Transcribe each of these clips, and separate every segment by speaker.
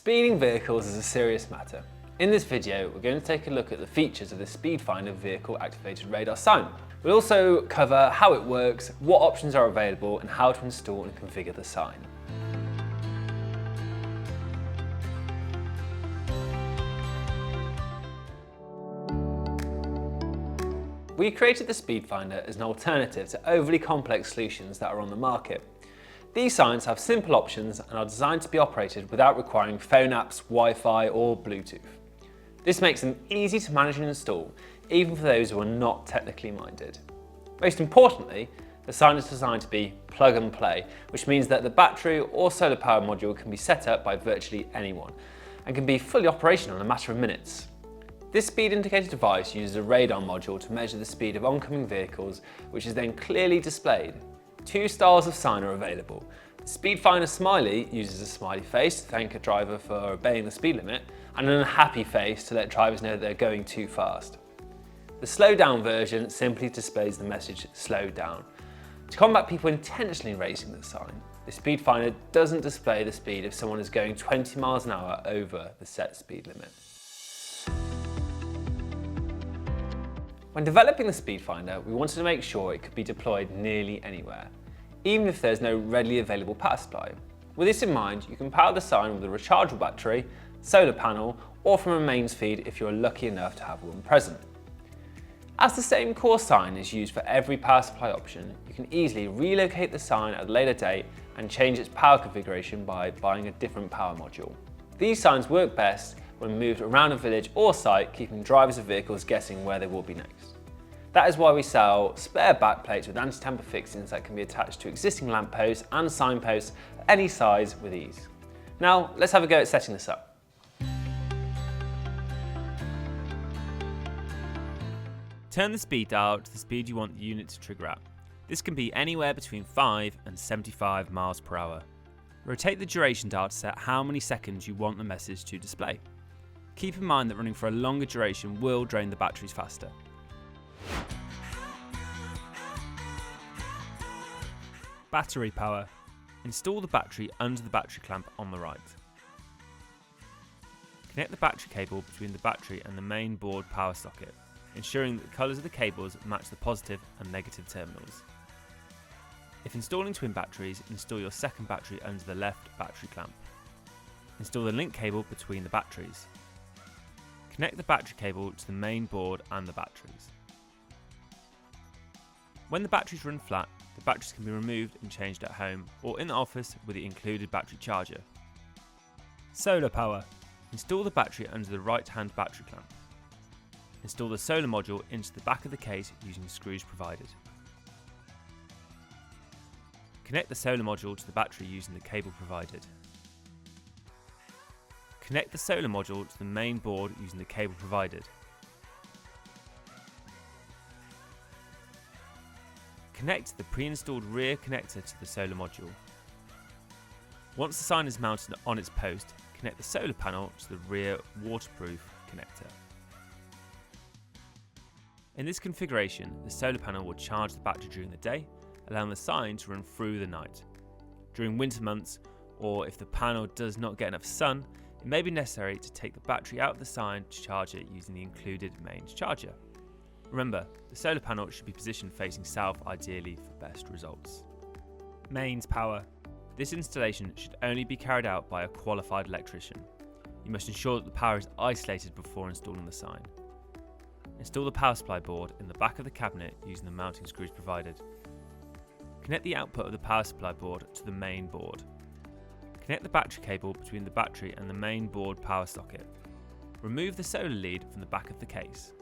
Speaker 1: Speeding vehicles is a serious matter. In this video, we're going to take a look at the features of the SpeedFinder vehicle activated radar sign. We'll also cover how it works, what options are available, and how to install and configure the sign. We created the SpeedFinder as an alternative to overly complex solutions that are on the market. These signs have simple options and are designed to be operated without requiring phone apps, Wi-Fi or Bluetooth. This makes them easy to manage and install, even for those who are not technically minded. Most importantly, the sign is designed to be plug and play, which means that the battery or solar power module can be set up by virtually anyone and can be fully operational in a matter of minutes. This speed indicator device uses a radar module to measure the speed of oncoming vehicles, which is then clearly displayed. Two styles of sign are available. The SpeedFinder Smiley uses a smiley face to thank a driver for obeying the speed limit, and an unhappy face to let drivers know that they're going too fast. The slow down version simply displays the message slow down. To combat people intentionally raising the sign, the SpeedFinder doesn't display the speed if someone is going 20 miles an hour over the set speed limit. When developing the SpeedFinder, we wanted to make sure it could be deployed nearly anywhere, even if there's no readily available power supply. With this in mind, you can power the sign with a rechargeable battery, solar panel, or from a mains feed if you're lucky enough to have one present. As the same core sign is used for every power supply option, you can easily relocate the sign at a later date and change its power configuration by buying a different power module. These signs work best when moved around a village or site, keeping drivers of vehicles guessing where they will be next. That is why we sell spare backplates with anti-tamper fixings that can be attached to existing lampposts and signposts of any size with ease. Now, let's have a go at setting this up.
Speaker 2: Turn the speed dial to the speed you want the unit to trigger at. This can be anywhere between 5 and 75 miles per hour. Rotate the duration dial to set how many seconds you want the message to display. Keep in mind that running for a longer duration will drain the batteries faster. Battery power. Install the battery under the battery clamp on the right. Connect the battery cable between the battery and the main board power socket, ensuring that the colours of the cables match the positive and negative terminals. If installing twin batteries, install your second battery under the left battery clamp. Install the link cable between the batteries. Connect the battery cable to the main board and the batteries. When the batteries run flat, the batteries can be removed and changed at home or in the office with the included battery charger. Solar power. Install the battery under the right-hand battery clamp. Install the solar module into the back of the case using the screws provided. Connect the solar module to the battery using the cable provided. Connect the solar module to the main board using the cable provided. Connect the pre-installed rear connector to the solar module. Once the sign is mounted on its post, connect the solar panel to the rear waterproof connector. In this configuration, the solar panel will charge the battery during the day, allowing the sign to run through the night. During winter months, or if the panel does not get enough sun, it may be necessary to take the battery out of the sign to charge it using the included mains charger. Remember, the solar panel should be positioned facing south ideally for best results. Mains power. This installation should only be carried out by a qualified electrician. You must ensure that the power is isolated before installing the sign. Install the power supply board in the back of the cabinet using the mounting screws provided. Connect the output of the power supply board to the main board. Connect the battery cable between the battery and the main board power socket. Remove the solar lead from the back of the case.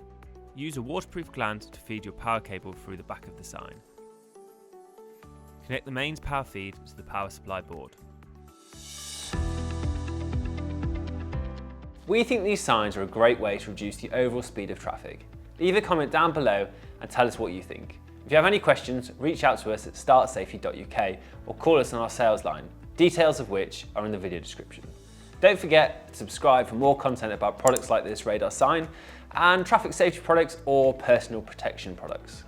Speaker 2: Use a waterproof gland to feed your power cable through the back of the sign. Connect the mains power feed to the power supply board.
Speaker 1: We think these signs are a great way to reduce the overall speed of traffic. Leave a comment down below and tell us what you think. If you have any questions, reach out to us at startsafety.uk or call us on our sales line, details of which are in the video description. Don't forget to subscribe for more content about products like this radar sign and traffic safety products or personal protection products.